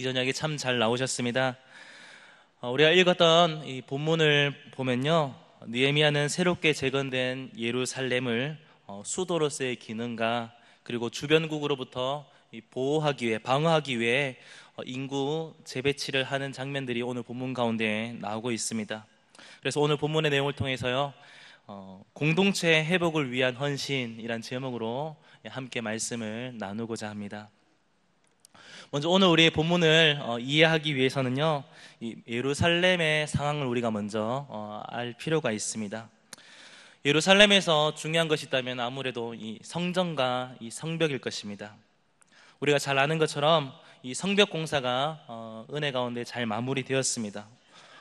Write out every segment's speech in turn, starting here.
이 저녁에 참 잘 나오셨습니다. 우리가 읽었던 이 본문을 보면요, 느헤미야는 새롭게 재건된 예루살렘을 수도로서의 기능과 그리고 주변국으로부터 보호하기 위해, 방어하기 위해 인구 재배치를 하는 장면들이 오늘 본문 가운데 나오고 있습니다. 그래서 오늘 본문의 내용을 통해서요, 공동체 회복을 위한 헌신이란 제목으로 함께 말씀을 나누고자 합니다. 먼저 오늘 우리의 본문을 이해하기 위해서는요, 이 예루살렘의 상황을 우리가 먼저 알 필요가 있습니다. 예루살렘에서 중요한 것이 있다면 아무래도 이 성전과 이 성벽일 것입니다. 우리가 잘 아는 것처럼 이 성벽 공사가 은혜 가운데 잘 마무리되었습니다.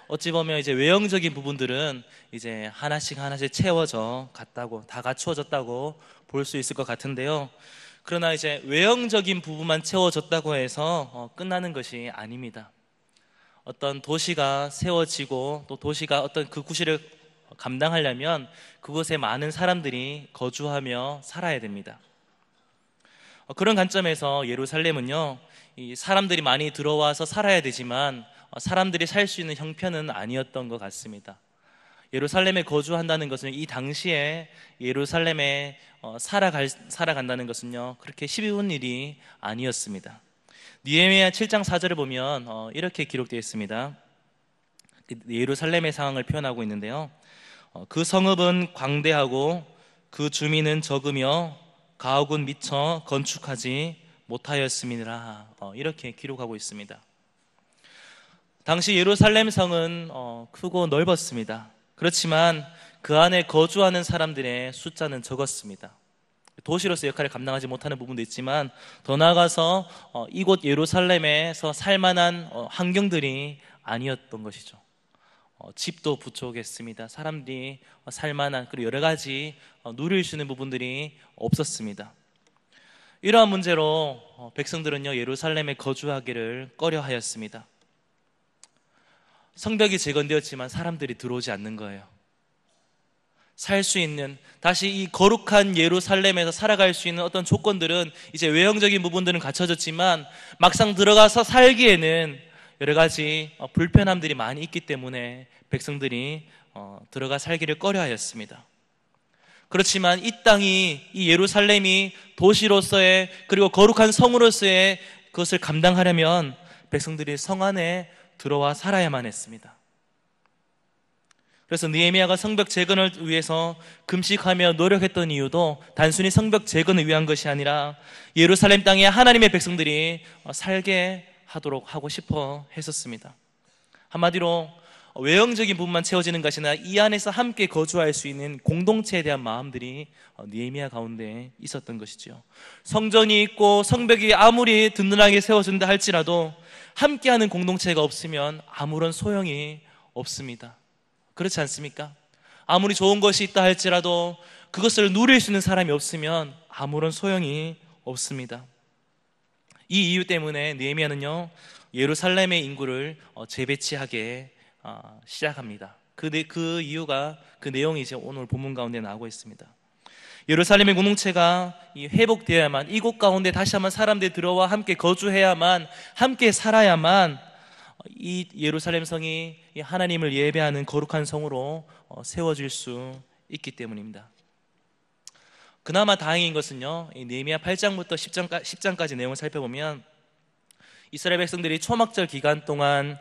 어찌 보면 이제 외형적인 부분들은 이제 하나씩 채워져 갔다고, 다 갖추어졌다고 볼 수 있을 것 같은데요. 그러나 이제 외형적인 부분만 채워졌다고 해서 끝나는 것이 아닙니다. 어떤 도시가 세워지고 또 도시가 어떤 그 구실을 감당하려면 그곳에 많은 사람들이 거주하며 살아야 됩니다. 그런 관점에서 예루살렘은요, 이 사람들이 많이 들어와서 살아야 되지만 사람들이 살 수 있는 형편은 아니었던 것 같습니다. 예루살렘에 거주한다는 것은 이 당시에 예루살렘에 살아간다는 것은요, 그렇게 쉬운 일이 아니었습니다. 느헤미야 7장 4절을 보면 이렇게 기록되어 있습니다. 예루살렘의 상황을 표현하고 있는데요, 그 성읍은 광대하고 그 주민은 적으며 가옥은 미처 건축하지 못하였음이니라, 이렇게 기록하고 있습니다. 당시 예루살렘 성은 크고 넓었습니다. 그렇지만 그 안에 거주하는 사람들의 숫자는 적었습니다. 도시로서 역할을 감당하지 못하는 부분도 있지만 더 나아가서 이곳 예루살렘에서 살만한 환경들이 아니었던 것이죠. 집도 부족했습니다. 사람들이 살만한, 그리고 여러 가지 누릴 수 있는 부분들이 없었습니다. 이러한 문제로 백성들은요, 예루살렘에 거주하기를 꺼려하였습니다. 성벽이 재건되었지만 사람들이 들어오지 않는 거예요. 살 수 있는, 다시 이 거룩한 예루살렘에서 살아갈 수 있는 어떤 조건들은, 이제 외형적인 부분들은 갖춰졌지만 막상 들어가서 살기에는 여러 가지 불편함들이 많이 있기 때문에 백성들이 들어가 살기를 꺼려하였습니다. 그렇지만 이 땅이, 이 예루살렘이 도시로서의, 그리고 거룩한 성으로서의 그것을 감당하려면 백성들이 성 안에 들어와 살아야만 했습니다. 그래서 느헤미야가 성벽 재건을 위해서 금식하며 노력했던 이유도 단순히 성벽 재건을 위한 것이 아니라 예루살렘 땅에 하나님의 백성들이 살게 하도록 하고 싶어 했었습니다. 한마디로 외형적인 부분만 채워지는 것이 아니라 이 안에서 함께 거주할 수 있는 공동체에 대한 마음들이 느헤미야 가운데 있었던 것이죠. 성전이 있고 성벽이 아무리 든든하게 세워진다 할지라도 함께하는 공동체가 없으면 아무런 소용이 없습니다. 그렇지 않습니까? 아무리 좋은 것이 있다 할지라도 그것을 누릴 수 있는 사람이 없으면 아무런 소용이 없습니다. 이 이유 때문에 느헤미야는요, 예루살렘의 인구를 재배치하게 시작합니다. 그 이유가, 그 내용이 이제 오늘 본문 가운데 나오고 있습니다. 예루살렘의 공동체가 회복되어야만, 이곳 가운데 다시 한번 사람들이 들어와 함께 거주해야만, 함께 살아야만 이 예루살렘 성이 하나님을 예배하는 거룩한 성으로 세워질 수 있기 때문입니다. 그나마 다행인 것은요, 느헤미야 8장부터 10장까지 내용을 살펴보면 이스라엘 백성들이 초막절 기간 동안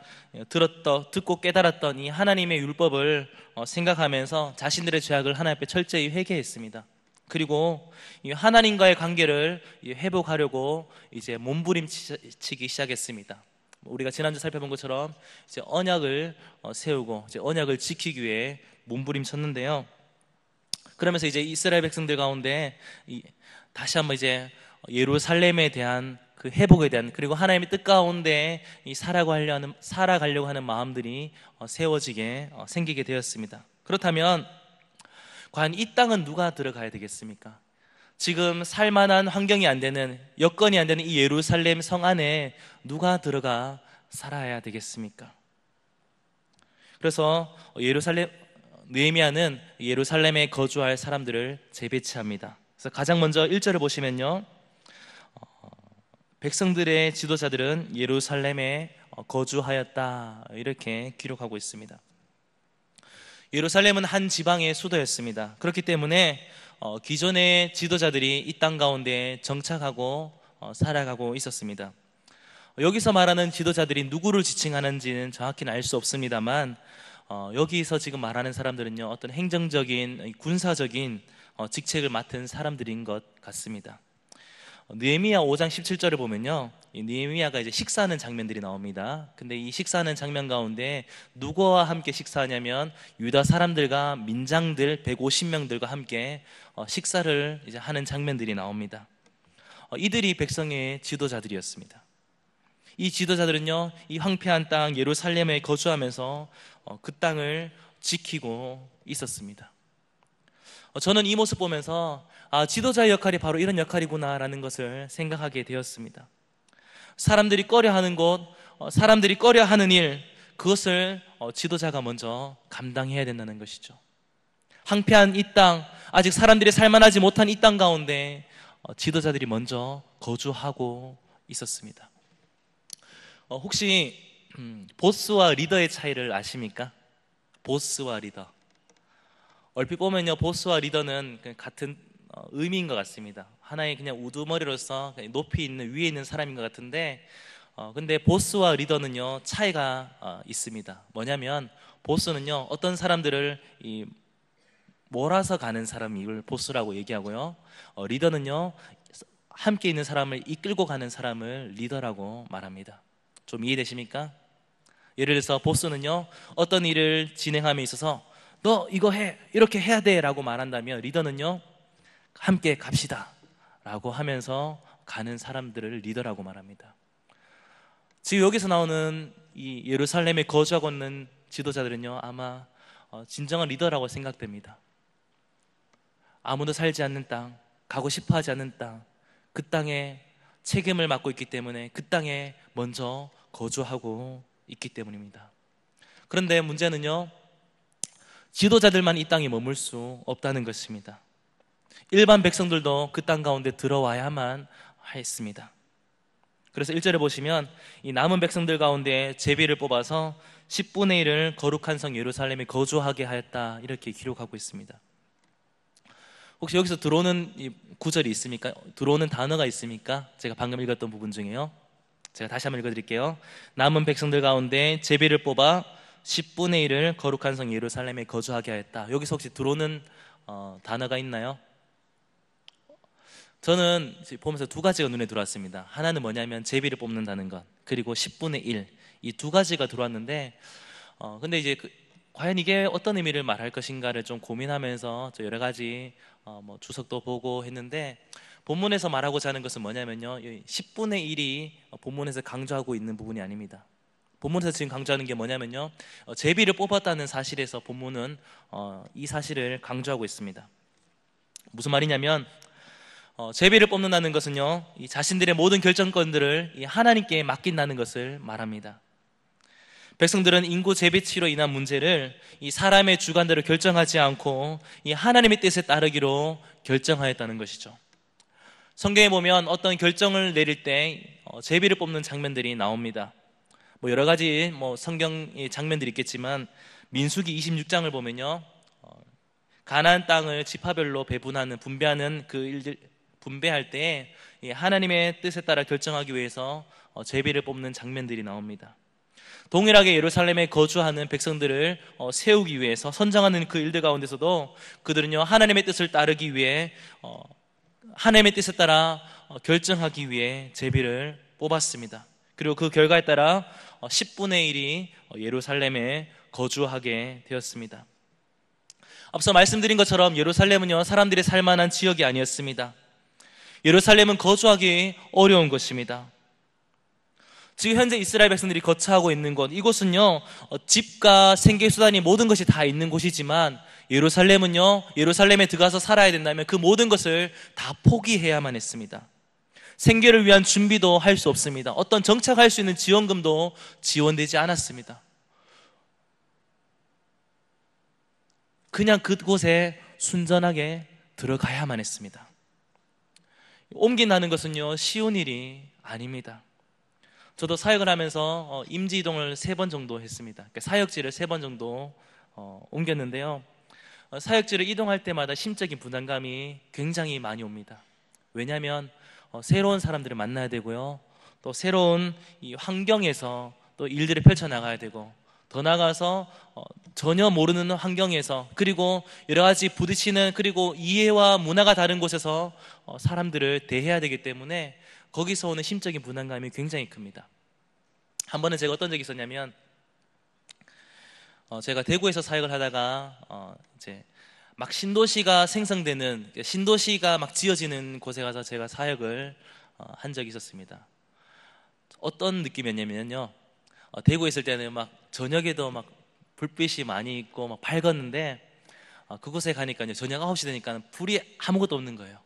듣고 깨달았던 이 하나님의 율법을 생각하면서 자신들의 죄악을 하나님 앞에 철저히 회개했습니다. 그리고 이 하나님과의 관계를 회복하려고 이제 몸부림치기 시작했습니다. 우리가 지난주 살펴본 것처럼 이제 언약을 세우고 이제 언약을 지키기 위해 몸부림쳤는데요. 그러면서 이제 이스라엘 백성들 가운데 다시 한번 이제 예루살렘에 대한 그 회복에 대한, 그리고 하나님의 뜻 가운데 살아가려고 하는 마음들이 생기게 되었습니다. 그렇다면 과연 이 땅은 누가 들어가야 되겠습니까? 지금 살만한 환경이 안 되는, 여건이 안 되는 이 예루살렘 성 안에 누가 들어가 살아야 되겠습니까? 그래서 느헤미야는 예루살렘에 거주할 사람들을 재배치합니다. 그래서 가장 먼저 1절을 보시면요, 백성들의 지도자들은 예루살렘에 거주하였다, 이렇게 기록하고 있습니다. 예루살렘은 한 지방의 수도였습니다. 그렇기 때문에 기존의 지도자들이 이 땅 가운데 정착하고 살아가고 있었습니다. 여기서 말하는 지도자들이 누구를 지칭하는지는 정확히는 알 수 없습니다만, 여기서 지금 말하는 사람들은요, 어떤 행정적인, 군사적인 직책을 맡은 사람들인 것 같습니다. 느헤미야 5장 17절을 보면요, 이 느헤미야가 이제 식사하는 장면들이 나옵니다. 근데 이 식사하는 장면 가운데 누구와 함께 식사하냐면 유다 사람들과 민장들 150명들과 함께 식사를 이제 하는 장면들이 나옵니다. 이들이 백성의 지도자들이었습니다. 이 지도자들은요, 이 황폐한 땅 예루살렘에 거주하면서 그 땅을 지키고 있었습니다. 저는 이 모습 보면서 지도자의 역할이 바로 이런 역할이구나라는 것을 생각하게 되었습니다. 사람들이 꺼려하는 곳, 사람들이 꺼려하는 일, 그것을 지도자가 먼저 감당해야 된다는 것이죠. 황폐한 이 땅, 아직 사람들이 살만하지 못한 이 땅 가운데 지도자들이 먼저 거주하고 있었습니다. 혹시 보스와 리더의 차이를 아십니까? 보스와 리더. 얼핏 보면요, 보스와 리더는 같은 의미인 것 같습니다. 하나의 그냥 우두머리로서 높이 있는, 위에 있는 사람인 것 같은데, 근데 보스와 리더는요, 차이가 있습니다. 뭐냐면 보스는요, 어떤 사람들을 몰아서 가는 사람이 이걸 보스라고 얘기하고요, 리더는요, 함께 있는 사람을 이끌고 가는 사람을 리더라고 말합니다. 좀 이해되십니까? 예를 들어서 보스는요, 어떤 일을 진행함에 있어서 너 이거 해, 이렇게 해야 돼 라고 말한다면, 리더는요, 함께 갑시다 라고 하면서 가는 사람들을 리더라고 말합니다. 지금 여기서 나오는 이 예루살렘에 거주하고 있는 지도자들은요, 아마 진정한 리더라고 생각됩니다. 아무도 살지 않는 땅, 가고 싶어 하지 않는 땅, 그 땅에 책임을 맡고 있기 때문에 그 땅에 먼저 거주하고 있기 때문입니다. 그런데 문제는요, 지도자들만 이 땅에 머물 수 없다는 것입니다. 일반 백성들도 그 땅 가운데 들어와야만 했습니다. 그래서 1절에 보시면 이 남은 백성들 가운데 제비를 뽑아서 10분의 1을 거룩한 성 예루살렘에 거주하게 하였다, 이렇게 기록하고 있습니다. 혹시 여기서 들어오는 이 구절이 있습니까? 들어오는 단어가 있습니까? 제가 방금 읽었던 부분 중에요. 제가 다시 한번 읽어드릴게요. 남은 백성들 가운데 제비를 뽑아 10분의 1을 거룩한 성 예루살렘에 거주하게 하였다. 여기서 혹시 들어오는 단어가 있나요? 저는 보면서 두 가지가 눈에 들어왔습니다. 하나는 뭐냐면 제비를 뽑는다는 것, 그리고 10분의 1, 이 두 가지가 들어왔는데, 근데 이제 과연 이게 어떤 의미를 말할 것인가를 좀 고민하면서 여러 가지 주석도 보고 했는데, 본문에서 말하고자 하는 것은 뭐냐면요, 10분의 1이 본문에서 강조하고 있는 부분이 아닙니다. 본문에서 지금 강조하는 게 뭐냐면요, 제비를 뽑았다는 사실에서 본문은 이 사실을 강조하고 있습니다. 무슨 말이냐면, 제비를 뽑는다는 것은요, 이 자신들의 모든 결정권들을 이 하나님께 맡긴다는 것을 말합니다. 백성들은 인구 재배치로 인한 문제를 이 사람의 주관대로 결정하지 않고 이 하나님의 뜻에 따르기로 결정하였다는 것이죠. 성경에 보면 어떤 결정을 내릴 때 제비를 뽑는 장면들이 나옵니다. 여러 가지 성경의 장면들이 있겠지만, 민수기 26장을 보면요, 가나안 땅을 지파별로 배분하는, 분배하는 그 일들, 분배할 때 하나님의 뜻에 따라 결정하기 위해서 제비를 뽑는 장면들이 나옵니다. 동일하게 예루살렘에 거주하는 백성들을 세우기 위해서 선정하는 그 일들 가운데서도 그들은요, 하나님의 뜻을 따르기 위해, 하나님의 뜻에 따라 결정하기 위해 제비를 뽑았습니다. 그리고 그 결과에 따라 10분의 1이 예루살렘에 거주하게 되었습니다. 앞서 말씀드린 것처럼 예루살렘은요, 사람들이 살만한 지역이 아니었습니다. 예루살렘은 거주하기 어려운 것입니다. 지금 현재 이스라엘 백성들이 거처하고 있는 곳, 이곳은요, 집과 생계수단이 모든 것이 다 있는 곳이지만, 예루살렘은요, 예루살렘에 들어가서 살아야 된다면 그 모든 것을 다 포기해야만 했습니다. 생계를 위한 준비도 할 수 없습니다. 어떤 정착할 수 있는 지원금도 지원되지 않았습니다. 그냥 그곳에 순전하게 들어가야만 했습니다. 옮긴다는 것은요, 쉬운 일이 아닙니다. 저도 사역을 하면서 임지 이동을 3번 정도 했습니다. 그러니까 사역지를 3번 정도 옮겼는데요. 사역지를 이동할 때마다 심적인 부담감이 굉장히 많이 옵니다. 왜냐하면 새로운 사람들을 만나야 되고요. 또 새로운 이 환경에서 또 일들을 펼쳐나가야 되고, 더 나아가서 전혀 모르는 환경에서, 그리고 여러 가지 부딪히는, 그리고 이해와 문화가 다른 곳에서 사람들을 대해야 되기 때문에 거기서 오는 심적인 부담감이 굉장히 큽니다. 한 번은 제가 어떤 적이 있었냐면, 제가 대구에서 사역을 하다가 이제 막 신도시가 생성되는, 신도시가 막 지어지는 곳에 가서 제가 사역을 한 적이 있었습니다. 어떤 느낌이었냐면요, 대구에 있을 때는 막 저녁에도 막 불빛이 많이 있고 막 밝았는데, 그곳에 가니까요, 저녁 9시 되니까 불이 아무것도 없는 거예요.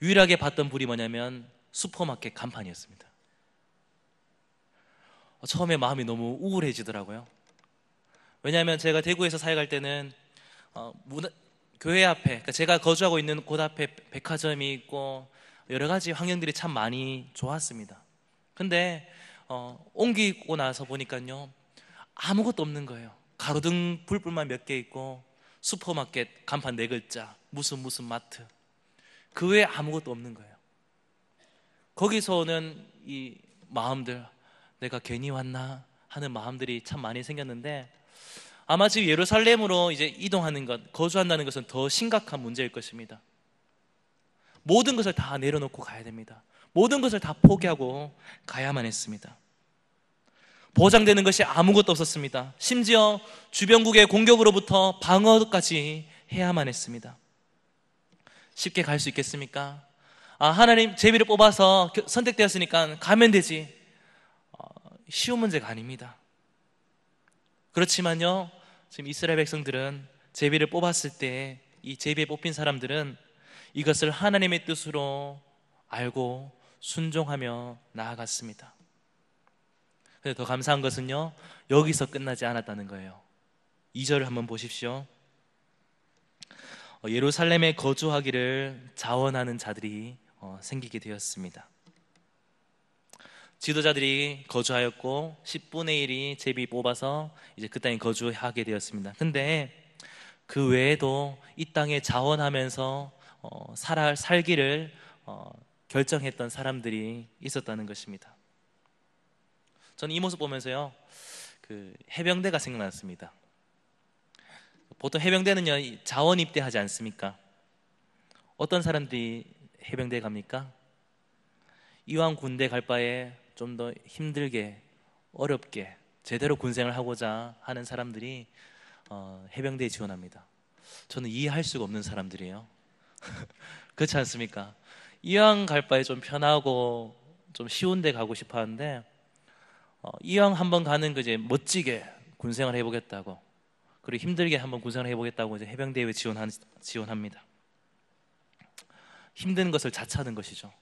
유일하게 봤던 불이 뭐냐면 슈퍼마켓 간판이었습니다. 처음에 마음이 너무 우울해지더라고요. 왜냐하면 제가 대구에서 사역할 때는 교회 앞에, 그러니까 제가 거주하고 있는 곳 앞에 백화점이 있고 여러 가지 환경들이 참 많이 좋았습니다. 근데 옮기고 나서 보니까요, 아무것도 없는 거예요. 가로등 불빛만 몇 개 있고 슈퍼마켓 간판 4글자, 무슨 마트, 그 외에 아무것도 없는 거예요. 거기서 오는 이 마음들, 내가 괜히 왔나 하는 마음들이 참 많이 생겼는데, 아마 지금 예루살렘으로 이제 이동하는 것, 거주한다는 것은 더 심각한 문제일 것입니다. 모든 것을 다 내려놓고 가야 됩니다. 모든 것을 다 포기하고 가야만 했습니다. 보장되는 것이 아무것도 없었습니다. 심지어 주변국의 공격으로부터 방어까지 해야만 했습니다. 쉽게 갈 수 있겠습니까? 하나님 제비를 뽑아서 선택되었으니까 가면 되지. 쉬운 문제가 아닙니다. 그렇지만요, 지금 이스라엘 백성들은 제비를 뽑았을 때 이 제비에 뽑힌 사람들은 이것을 하나님의 뜻으로 알고 순종하며 나아갔습니다. 그런데 더 감사한 것은요, 여기서 끝나지 않았다는 거예요. 2절을 한번 보십시오. 예루살렘에 거주하기를 자원하는 자들이 생기게 되었습니다. 지도자들이 거주하였고 10분의 1이 제비 뽑아서 이제 그 땅에 거주하게 되었습니다. 근데 그 외에도 이 땅에 자원하면서 살기를 결정했던 사람들이 있었다는 것입니다. 저는 이 모습 보면서요, 그 해병대가 생각났습니다. 보통 해병대는요, 자원 입대하지 않습니까? 어떤 사람들이 해병대에 갑니까? 이왕 군대 갈 바에 좀 더 힘들게, 어렵게 제대로 군생을 하고자 하는 사람들이 해병대에 지원합니다. 저는 이해할 수가 없는 사람들이에요. 그렇지 않습니까? 이왕 갈 바에 좀 편하고 좀 쉬운 데 가고 싶어 하는데, 이왕 한번 가는 거 이제 멋지게 군생을 해보겠다고, 그리고 힘들게 한번 군생을 해보겠다고 이제 해병대에 지원합니다. 힘든 것을 자처하는 것이죠.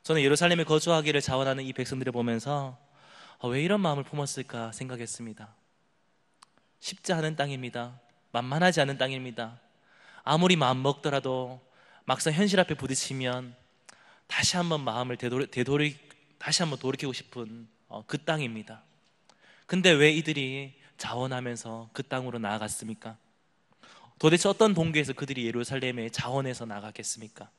저는 예루살렘에 거주하기를 자원하는 이 백성들을 보면서 왜 이런 마음을 품었을까 생각했습니다. 쉽지 않은 땅입니다. 만만하지 않은 땅입니다. 아무리 마음 먹더라도 막상 현실 앞에 부딪히면 다시 한번 마음을 다시 한번 돌이키고 싶은 그 땅입니다. 근데 왜 이들이 자원하면서 그 땅으로 나아갔습니까? 도대체 어떤 동기에서 그들이 예루살렘에 자원해서 나갔겠습니까?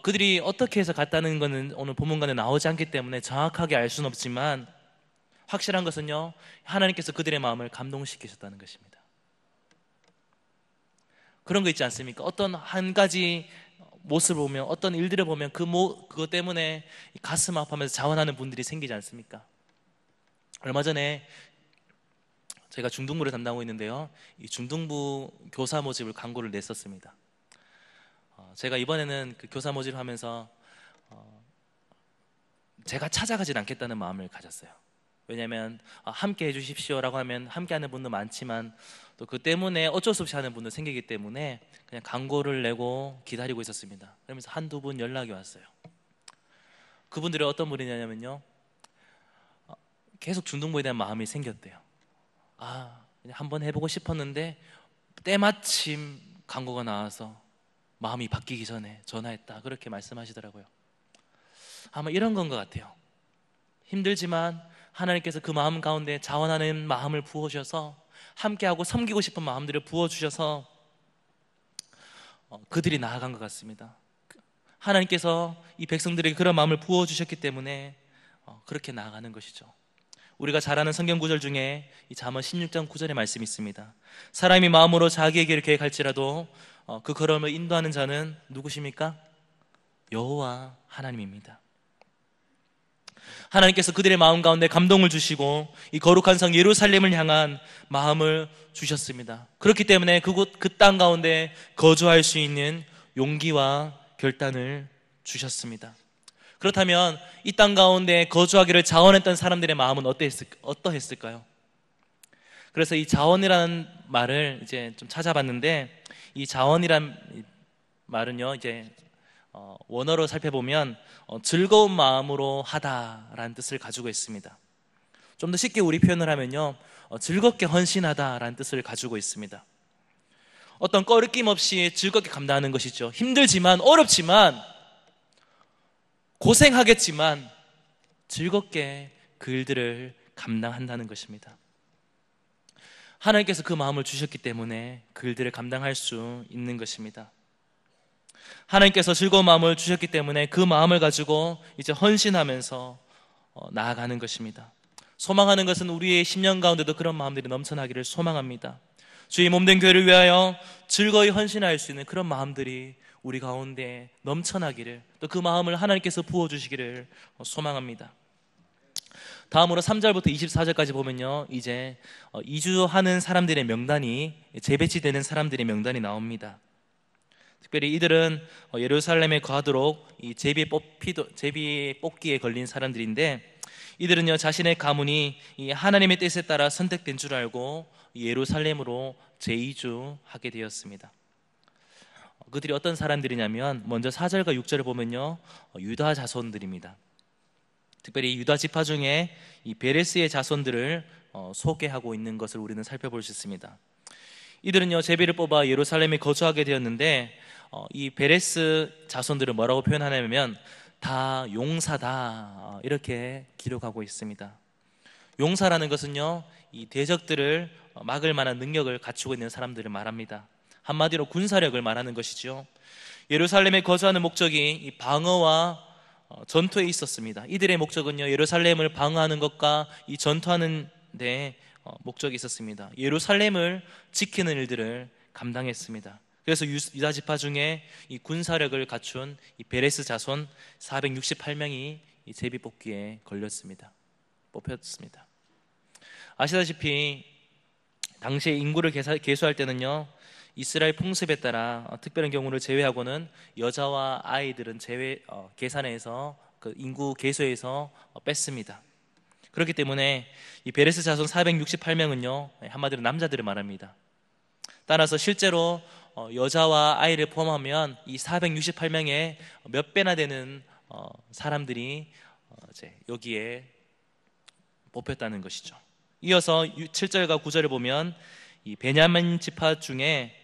그들이 어떻게 해서 갔다는 것은 오늘 본문간에 나오지 않기 때문에 정확하게 알 수는 없지만, 확실한 것은요, 하나님께서 그들의 마음을 감동시키셨다는 것입니다. 그런 거 있지 않습니까? 어떤 한 가지 모습을 보면, 어떤 일들을 보면 그것 때문에 가슴 아파하면서 자원하는 분들이 생기지 않습니까? 얼마 전에 제가 중등부를 담당하고 있는데요, 이 중등부 교사 모집을 광고를 냈었습니다. 제가 이번에는 그 교사 모집을 하면서 제가 찾아가진 않겠다는 마음을 가졌어요. 왜냐하면 함께 해주십시오라고 하면 함께 하는 분도 많지만, 또 그 때문에 어쩔 수 없이 하는 분도 생기기 때문에 그냥 광고를 내고 기다리고 있었습니다. 그러면서 한두 분 연락이 왔어요. 그분들이 어떤 분이냐면요, 계속 중등부에 대한 마음이 생겼대요. 그냥 한번 해보고 싶었는데 때마침 광고가 나와서 마음이 바뀌기 전에 전화했다, 그렇게 말씀하시더라고요. 아마 이런 건 것 같아요. 힘들지만 하나님께서 그 마음 가운데 자원하는 마음을 부어주셔서, 함께하고 섬기고 싶은 마음들을 부어주셔서 그들이 나아간 것 같습니다. 하나님께서 이 백성들에게 그런 마음을 부어주셨기 때문에 그렇게 나아가는 것이죠. 우리가 잘 아는 성경 구절 중에 이 잠언 16장 9절의 말씀이 있습니다. 사람이 마음으로 자기의 길을 계획할지라도 그 걸음을 인도하는 자는 누구십니까? 여호와 하나님입니다. 하나님께서 그들의 마음 가운데 감동을 주시고 이 거룩한 성 예루살렘을 향한 마음을 주셨습니다. 그렇기 때문에 그곳 그 땅 가운데 거주할 수 있는 용기와 결단을 주셨습니다. 그렇다면 이 땅 가운데 거주하기를 자원했던 사람들의 마음은 어떠했을까요? 그래서 이 자원이라는 말을 이제 좀 찾아봤는데, 이 자원이란 말은요, 이제 원어로 살펴보면 즐거운 마음으로 하다라는 뜻을 가지고 있습니다. 좀 더 쉽게 우리 표현을 하면요, 즐겁게 헌신하다라는 뜻을 가지고 있습니다. 어떤 꺼리낌 없이 즐겁게 감당하는 것이죠. 힘들지만, 어렵지만, 고생하겠지만 즐겁게 그 일들을 감당한다는 것입니다. 하나님께서 그 마음을 주셨기 때문에 그 일들을 감당할 수 있는 것입니다. 하나님께서 즐거운 마음을 주셨기 때문에 그 마음을 가지고 이제 헌신하면서 나아가는 것입니다. 소망하는 것은 우리의 심령 가운데도 그런 마음들이 넘쳐나기를 소망합니다. 주의 몸된 교회를 위하여 즐거이 헌신할 수 있는 그런 마음들이 우리 가운데 넘쳐나기를, 또 그 마음을 하나님께서 부어주시기를 소망합니다. 다음으로 3절부터 24절까지 보면요, 이제 이주하는 사람들의 명단이, 재배치되는 사람들의 명단이 나옵니다. 특별히 이들은 예루살렘에 거하도록 이 제비 뽑기에 걸린 사람들인데, 이들은요 자신의 가문이 이 하나님의 뜻에 따라 선택된 줄 알고 예루살렘으로 재이주하게 되었습니다. 그들이 어떤 사람들이냐면, 먼저 4절과 6절을 보면요, 유다 자손들입니다. 특별히 유다 지파 중에 이 베레스의 자손들을 소개하고 있는 것을 우리는 살펴볼 수 있습니다. 이들은요 제비를 뽑아 예루살렘에 거주하게 되었는데, 이 베레스 자손들은 뭐라고 표현하냐면 다 용사다, 이렇게 기록하고 있습니다. 용사라는 것은요, 이 대적들을 막을 만한 능력을 갖추고 있는 사람들을 말합니다. 한마디로 군사력을 말하는 것이죠. 예루살렘에 거주하는 목적이 이 방어와 전투에 있었습니다. 이들의 목적은요, 예루살렘을 방어하는 것과 이 전투하는 데 목적이 있었습니다. 예루살렘을 지키는 일들을 감당했습니다. 그래서 유다 지파 중에 이 군사력을 갖춘 이 베레스 자손 468명이 이 제비 뽑기에 뽑혔습니다. 아시다시피 당시에 인구를 계수할 때는요, 이스라엘 풍습에 따라 특별한 경우를 제외하고는 여자와 아이들은 계산해서 그 인구 계수에서 뺐습니다. 그렇기 때문에 이 베레스 자손 468명은요 한마디로 남자들을 말합니다. 따라서 실제로 여자와 아이를 포함하면 이 468명의 몇 배나 되는 사람들이 이제 여기에 뽑혔다는 것이죠. 이어서 7절과 9절을 보면 이 베냐민 지파 중에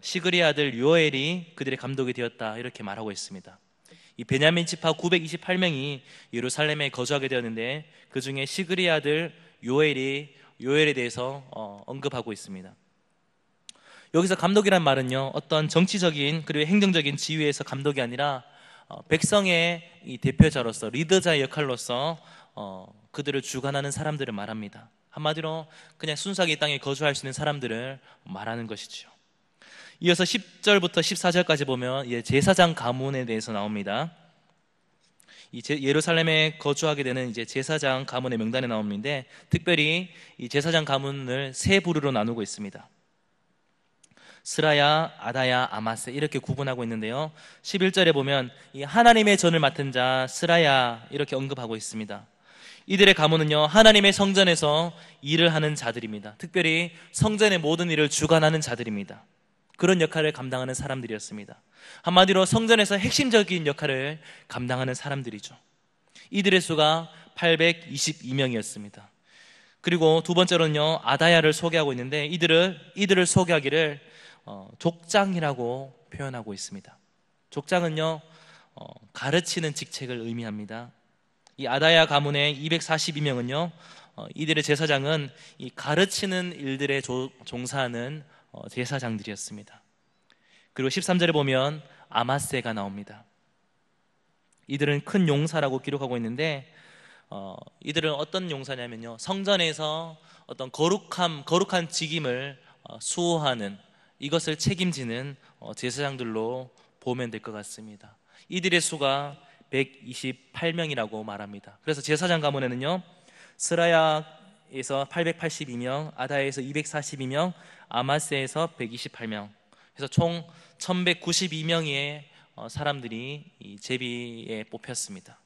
시그리 아들 요엘이 그들의 감독이 되었다, 이렇게 말하고 있습니다. 이 베냐민 지파 928명이 예루살렘에 거주하게 되었는데, 그 중에 시그리 아들 요엘에 대해서 언급하고 있습니다. 여기서 감독이란 말은요, 어떤 정치적인 그리고 행정적인 지위에서 감독이 아니라 백성의 이 대표자로서, 리더자의 역할로서 그들을 주관하는 사람들을 말합니다. 한마디로 그냥 순수하게 이 땅에 거주할 수 있는 사람들을 말하는 것이죠. 이어서 10절부터 14절까지 보면 제사장 가문에 대해서 나옵니다. 예루살렘에 거주하게 되는 이제 제사장 가문의 명단에 나오는데, 특별히 이 제사장 가문을 세 부류로 나누고 있습니다. 스라야, 아다야, 아마세, 이렇게 구분하고 있는데요, 11절에 보면 이 하나님의 전을 맡은 자 스라야, 이렇게 언급하고 있습니다. 이들의 가문은요 하나님의 성전에서 일을 하는 자들입니다. 특별히 성전의 모든 일을 주관하는 자들입니다. 그런 역할을 감당하는 사람들이었습니다. 한마디로 성전에서 핵심적인 역할을 감당하는 사람들이죠. 이들의 수가 822명이었습니다. 그리고 두 번째로는요 아다야를 소개하고 있는데, 이들을 소개하기를 족장이라고 표현하고 있습니다. 족장은요, 가르치는 직책을 의미합니다. 이 아다야 가문의 242명은요, 이들의 제사장은 이 가르치는 일들에 종사하는 제사장들이었습니다. 그리고 13절에 보면 아마세가 나옵니다. 이들은 큰 용사라고 기록하고 있는데, 이들은 어떤 용사냐면요, 성전에서 어떤 거룩한 직임을 수호하는, 이것을 책임지는 제사장들로 보면 될 것 같습니다. 이들의 수가 128명이라고 말합니다. 그래서 제사장 가문에는요, 스라야에서 882명, 아다야에서 242명, 아마세에서 128명, 그래서 총 1192명의 사람들이 이 제비에 뽑혔습니다.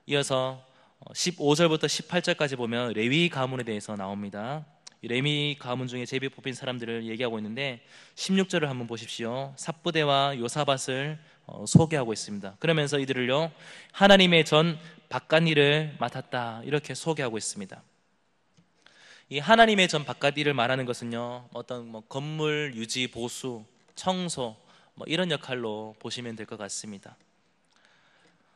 이어서 15절부터 18절까지 보면 레위 가문에 대해서 나옵니다. 이 레위 가문 중에 제비에 뽑힌 사람들을 얘기하고 있는데, 16절을 한번 보십시오. 삽부대와 요사밧을 소개하고 있습니다. 그러면서 이들을요, 하나님의 전 바깥일을 맡았다, 이렇게 소개하고 있습니다. 이 하나님의 전 바깥일을 말하는 것은요, 어떤 건물 유지, 보수, 청소 이런 역할로 보시면 될 것 같습니다.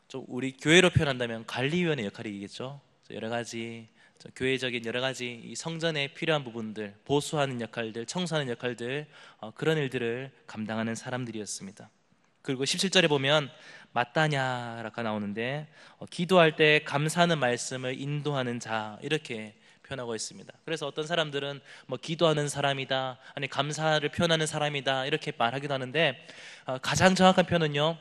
좀 우리 교회로 표현한다면 관리위원회 역할이겠죠. 여러 가지 교회적인 여러 가지 이 성전에 필요한 부분들, 보수하는 역할들, 청소하는 역할들, 그런 일들을 감당하는 사람들이었습니다. 그리고 17절에 보면 마따냐라고 나오는데, 기도할 때 감사하는 말씀을 인도하는 자, 이렇게 표현하고 있습니다. 그래서 어떤 사람들은 기도하는 사람이다, 아니 감사를 표현하는 사람이다, 이렇게 말하기도 하는데, 가장 정확한 표현은요,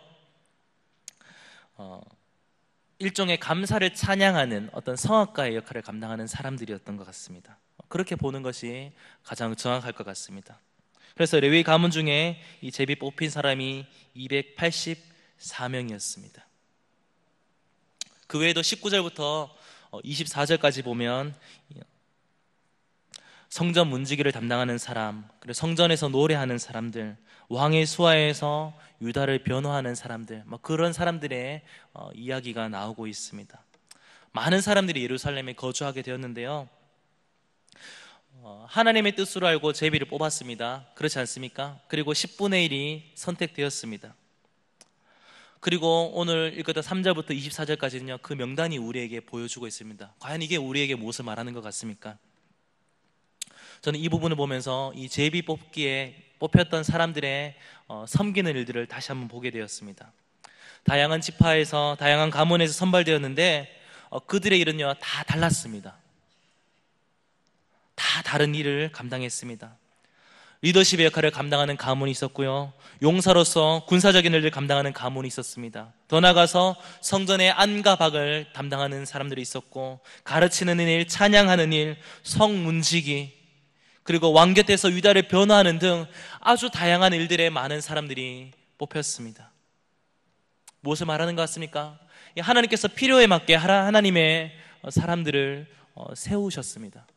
일종의 감사를 찬양하는 어떤 성악가의 역할을 감당하는 사람들이었던 것 같습니다. 그렇게 보는 것이 가장 정확할 것 같습니다. 그래서 레위 가문 중에 이 제비 뽑힌 사람이 284명이었습니다. 그 외에도 19절부터 24절까지 보면 성전 문지기를 담당하는 사람, 그리고 성전에서 노래하는 사람들, 왕의 수하에서 유다를 변호하는 사람들, 그런 사람들의 이야기가 나오고 있습니다. 많은 사람들이 예루살렘에 거주하게 되었는데요, 하나님의 뜻으로 알고 제비를 뽑았습니다. 그렇지 않습니까? 그리고 10분의 1이 선택되었습니다. 그리고 오늘 읽었던 3절부터 24절까지는요, 그 명단이 우리에게 보여주고 있습니다. 과연 이게 우리에게 무엇을 말하는 것 같습니까? 저는 이 부분을 보면서 이 제비 뽑기에 뽑혔던 사람들의 섬기는 일들을 다시 한번 보게 되었습니다. 다양한 지파에서, 다양한 가문에서 선발되었는데, 그들의 일은요 다 달랐습니다. 다 다른 일을 감당했습니다. 리더십의 역할을 감당하는 가문이 있었고요, 용사로서 군사적인 일을 감당하는 가문이 있었습니다. 더 나아가서 성전의 안과 박을 담당하는 사람들이 있었고, 가르치는 일, 찬양하는 일, 성문지기, 그리고 왕 곁에서 유다를 변호하는 등 아주 다양한 일들에 많은 사람들이 뽑혔습니다. 무엇을 말하는 것 같습니까? 하나님께서 필요에 맞게 하나님의 사람들을 세우셨습니다.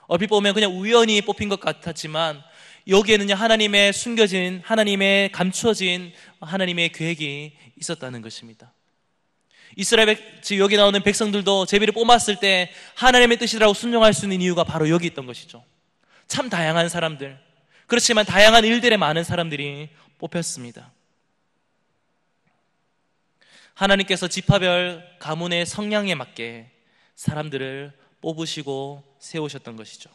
얼핏 보면 그냥 우연히 뽑힌 것 같았지만, 여기에는 하나님의 숨겨진, 하나님의 감추어진 하나님의 계획이 있었다는 것입니다. 이스라엘, 지금 여기 나오는 백성들도 제비를 뽑았을 때 하나님의 뜻이라고 순종할 수 있는 이유가 바로 여기 있던 것이죠. 참 다양한 사람들, 그렇지만 다양한 일들에 많은 사람들이 뽑혔습니다. 하나님께서 지파별 가문의 성향에 맞게 사람들을 뽑으시고 세우셨던 것이죠.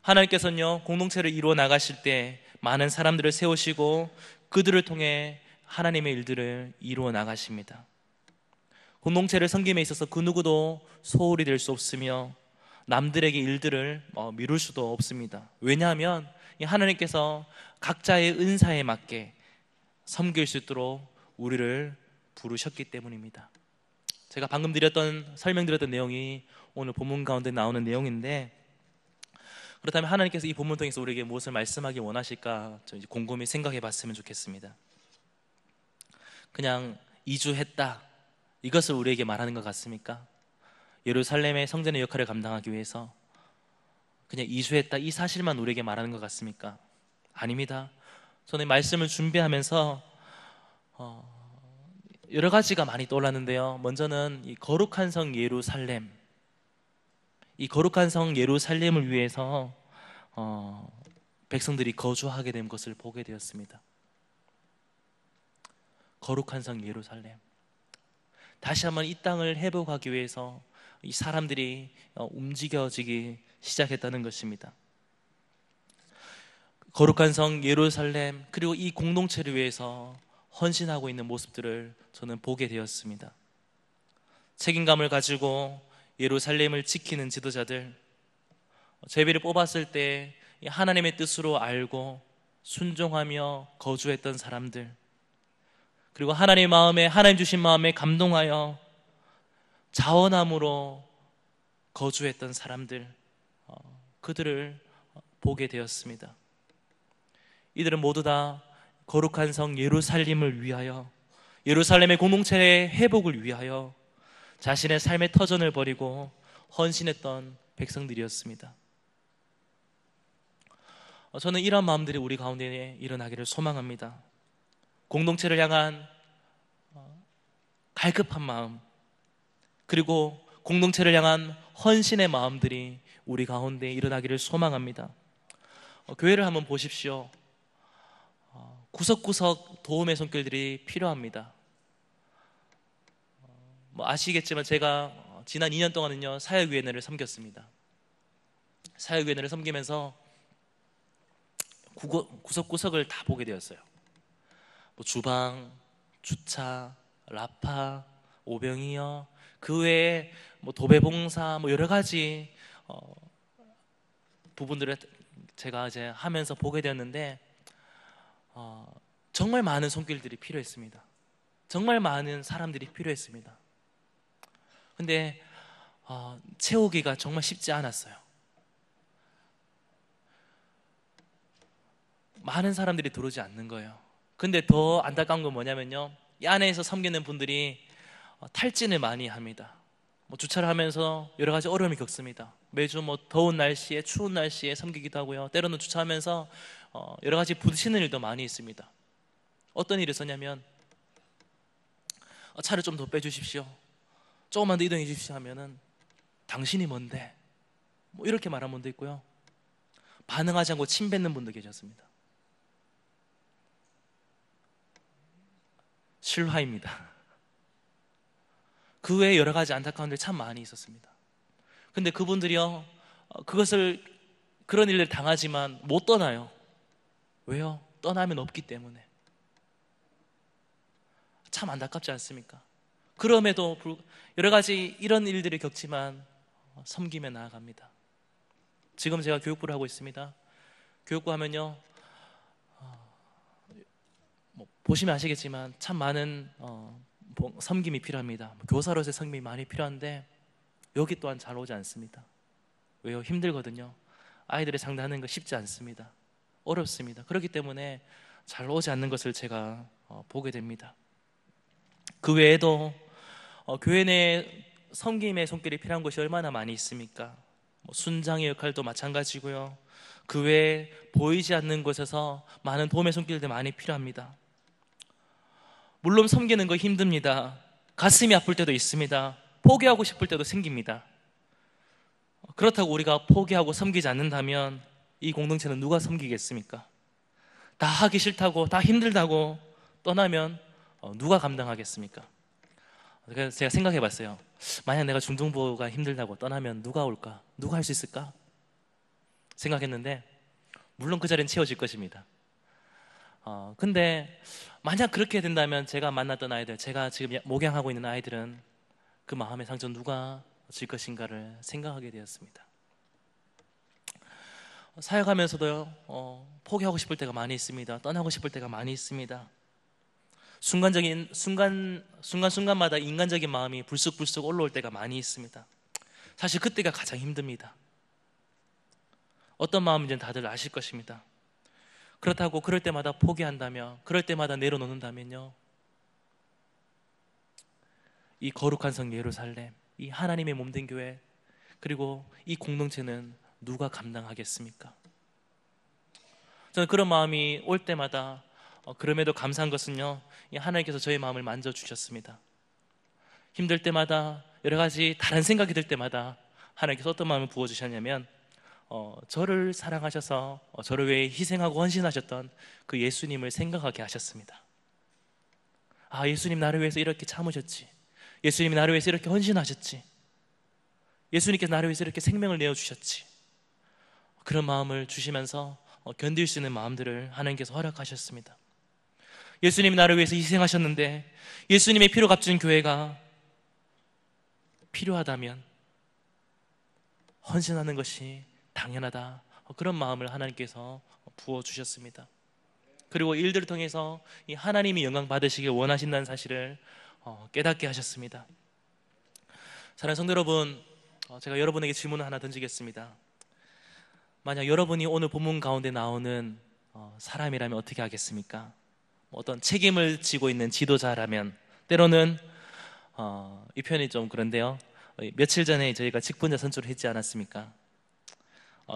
하나님께서는요, 공동체를 이루어 나가실 때 많은 사람들을 세우시고 그들을 통해 하나님의 일들을 이루어 나가십니다. 공동체를 섬김에 있어서 그 누구도 소홀히 될 수 없으며 남들에게 일들을 미룰 수도 없습니다. 왜냐하면 하나님께서 각자의 은사에 맞게 섬길 수 있도록 우리를 부르셨기 때문입니다. 제가 방금 설명드렸던 내용이 오늘 본문 가운데 나오는 내용인데, 그렇다면 하나님께서 이 본문 통해서 우리에게 무엇을 말씀하기 원하실까 좀 곰곰이 생각해 봤으면 좋겠습니다. 그냥 이주했다, 이것을 우리에게 말하는 것 같습니까? 예루살렘의 성전의 역할을 감당하기 위해서 그냥 이주했다, 이 사실만 우리에게 말하는 것 같습니까? 아닙니다. 저는 말씀을 준비하면서 여러 가지가 많이 떠올랐는데요, 먼저는 이 거룩한 성 예루살렘, 이 거룩한 성 예루살렘을 위해서 백성들이 거주하게 된 것을 보게 되었습니다. 거룩한 성 예루살렘, 다시 한번 이 땅을 회복하기 위해서 이 사람들이 움직여지기 시작했다는 것입니다. 거룩한 성 예루살렘, 그리고 이 공동체를 위해서 헌신하고 있는 모습들을 저는 보게 되었습니다. 책임감을 가지고 예루살렘을 지키는 지도자들, 제비를 뽑았을 때 하나님의 뜻으로 알고 순종하며 거주했던 사람들, 그리고 하나님 주신 마음에 감동하여 자원함으로 거주했던 사람들, 그들을 보게 되었습니다. 이들은 모두 다 거룩한 성 예루살렘을 위하여, 예루살렘의 공동체의 회복을 위하여 자신의 삶의 터전을 버리고 헌신했던 백성들이었습니다. 저는 이런 마음들이 우리 가운데 일어나기를 소망합니다. 공동체를 향한 갈급한 마음, 그리고 공동체를 향한 헌신의 마음들이 우리 가운데 일어나기를 소망합니다. 교회를 한번 보십시오. 구석구석 도움의 손길들이 필요합니다. 아시겠지만 제가 지난 2년 동안은요 사역위원회를 섬겼습니다. 사역위원회를 섬기면서 구석구석을 다 보게 되었어요. 주방, 주차, 라파, 오병이어, 그 외에 도배봉사, 여러 가지 부분들을 제가 이제 하면서 보게 되었는데, 정말 많은 손길들이 필요했습니다. 정말 많은 사람들이 필요했습니다. 근데 채우기가 정말 쉽지 않았어요. 많은 사람들이 들어오지 않는 거예요. 근데 더 안타까운 건 뭐냐면요, 이 안에서 섬기는 분들이 탈진을 많이 합니다. 주차를 하면서 여러 가지 어려움을 겪습니다. 매주 더운 날씨에, 추운 날씨에 섬기기도 하고요, 때로는 주차하면서 여러 가지 부딪히는 일도 많이 있습니다. 어떤 일이 있었냐면, 차를 좀 더 빼주십시오, 조금만 더 이동해 주십시오 하면은 당신이 뭔데? 이렇게 말하는 분도 있고요, 반응하지 않고 침 뱉는 분도 계셨습니다. 실화입니다. 그 외에 여러 가지 안타까운 일이 참 많이 있었습니다. 근데 그분들이요, 그런 일을 당하지만 못 떠나요. 왜요? 떠나면 없기 때문에. 참 안타깝지 않습니까? 그럼에도 여러 가지 이런 일들을 겪지만 섬기며 나아갑니다. 지금 제가 교육부를 하고 있습니다. 교육부 하면요, 보시면 아시겠지만 참 많은 섬김이 필요합니다. 교사로서의 섬김이 많이 필요한데 여기 또한 잘 오지 않습니다. 왜요? 힘들거든요. 아이들을 상대하는 거 쉽지 않습니다. 어렵습니다. 그렇기 때문에 잘 오지 않는 것을 제가 보게 됩니다. 그 외에도 교회 내 섬김의 손길이 필요한 것이 얼마나 많이 있습니까? 순장의 역할도 마찬가지고요, 그 외에 보이지 않는 곳에서 많은 도움의 손길들 많이 필요합니다. 물론 섬기는 거 힘듭니다. 가슴이 아플 때도 있습니다. 포기하고 싶을 때도 생깁니다. 그렇다고 우리가 포기하고 섬기지 않는다면 이 공동체는 누가 섬기겠습니까? 다 하기 싫다고, 다 힘들다고 떠나면 누가 감당하겠습니까? 그래서 제가 생각해 봤어요. 만약 내가 중등부가 힘들다고 떠나면 누가 올까? 누가 할 수 있을까? 생각했는데 물론 그 자리는 채워질 것입니다. 근데 만약 그렇게 된다면 제가 만났던 아이들, 제가 지금 목양하고 있는 아이들은 그 마음의 상처 누가 질 것인가를 생각하게 되었습니다. 사역하면서도요, 포기하고 싶을 때가 많이 있습니다. 떠나고 싶을 때가 많이 있습니다. 순간순간마다 인간적인 마음이 불쑥불쑥 올라올 때가 많이 있습니다. 사실 그때가 가장 힘듭니다. 어떤 마음인지는 다들 아실 것입니다. 그렇다고 그럴 때마다 포기한다면, 그럴 때마다 내려놓는다면요, 이 거룩한 성 예루살렘, 이 하나님의 몸된 교회, 그리고 이 공동체는 누가 감당하겠습니까? 저는 그런 마음이 올 때마다 그럼에도 감사한 것은요, 하나님께서 저의 마음을 만져주셨습니다. 힘들 때마다, 여러 가지 다른 생각이 들 때마다 하나님께서 어떤 마음을 부어주셨냐면, 저를 사랑하셔서 저를 위해 희생하고 헌신하셨던 그 예수님을 생각하게 하셨습니다. 아, 예수님 나를 위해서 이렇게 참으셨지. 예수님이 나를 위해서 이렇게 헌신하셨지. 예수님께서 나를 위해서 이렇게 생명을 내어주셨지. 그런 마음을 주시면서 견딜 수 있는 마음들을 하나님께서 허락하셨습니다. 예수님이 나를 위해서 희생하셨는데 예수님의 피로 값진 교회가 필요하다면 헌신하는 것이 당연하다, 그런 마음을 하나님께서 부어주셨습니다. 그리고 일들을 통해서 이 하나님이 영광 받으시길 원하신다는 사실을 깨닫게 하셨습니다. 사랑하는 성도 여러분, 제가 여러분에게 질문을 하나 던지겠습니다. 만약 여러분이 오늘 본문 가운데 나오는 사람이라면 어떻게 하겠습니까? 어떤 책임을 지고 있는 지도자라면, 때로는 이 표현이 좀 그런데요, 며칠 전에 저희가 직분자 선출을 했지 않았습니까?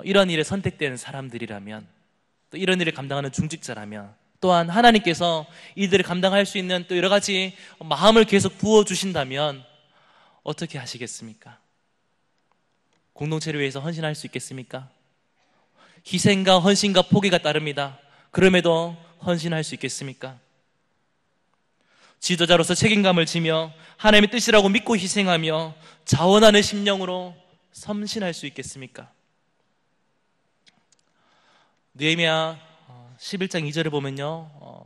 이런 일에 선택된 사람들이라면, 또 이런 일을 감당하는 중직자라면, 또한 하나님께서 이들을 감당할 수 있는 또 여러 가지 마음을 계속 부어주신다면 어떻게 하시겠습니까? 공동체를 위해서 헌신할 수 있겠습니까? 희생과 헌신과 포기가 따릅니다. 그럼에도 헌신할 수 있겠습니까? 지도자로서 책임감을 지며 하나님의 뜻이라고 믿고 희생하며 자원하는 심령으로 섬신할 수 있겠습니까? 느헤미야 11장 2절을 보면요,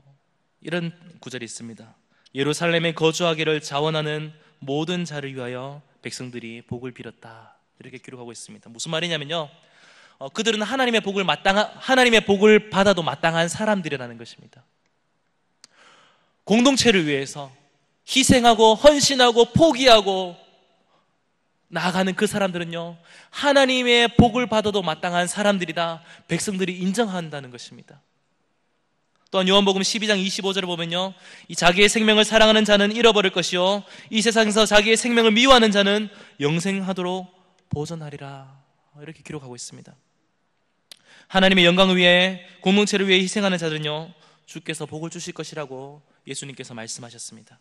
이런 구절이 있습니다. 예루살렘에 거주하기를 자원하는 모든 자를 위하여 백성들이 복을 빌었다, 이렇게 기록하고 있습니다. 무슨 말이냐면요, 그들은 하나님의 복을 받아도 마땅한 사람들이라는 것입니다. 공동체를 위해서 희생하고 헌신하고 포기하고 나아가는 그 사람들은요, 하나님의 복을 받아도 마땅한 사람들이다, 백성들이 인정한다는 것입니다. 또한 요한복음 12장 25절을 보면요, 이 자기의 생명을 사랑하는 자는 잃어버릴 것이요 이 세상에서 자기의 생명을 미워하는 자는 영생하도록 보존하리라, 이렇게 기록하고 있습니다. 하나님의 영광을 위해, 공동체를 위해 희생하는 자들은요, 주께서 복을 주실 것이라고 예수님께서 말씀하셨습니다.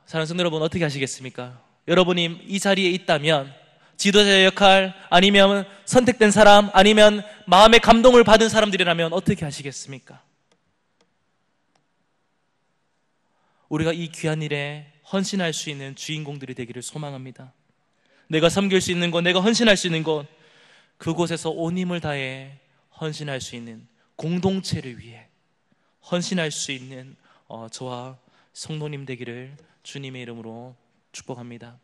사랑하는 성도 여러분, 어떻게 하시겠습니까? 여러분이 이 자리에 있다면, 지도자의 역할, 아니면 선택된 사람, 아니면 마음의 감동을 받은 사람들이라면 어떻게 하시겠습니까? 우리가 이 귀한 일에 헌신할 수 있는 주인공들이 되기를 소망합니다. 내가 섬길 수 있는 곳, 내가 헌신할 수 있는 곳, 그곳에서 온 힘을 다해 헌신할 수 있는, 공동체를 위해 헌신할 수 있는 저와 성도님 되기를 주님의 이름으로 축복합니다.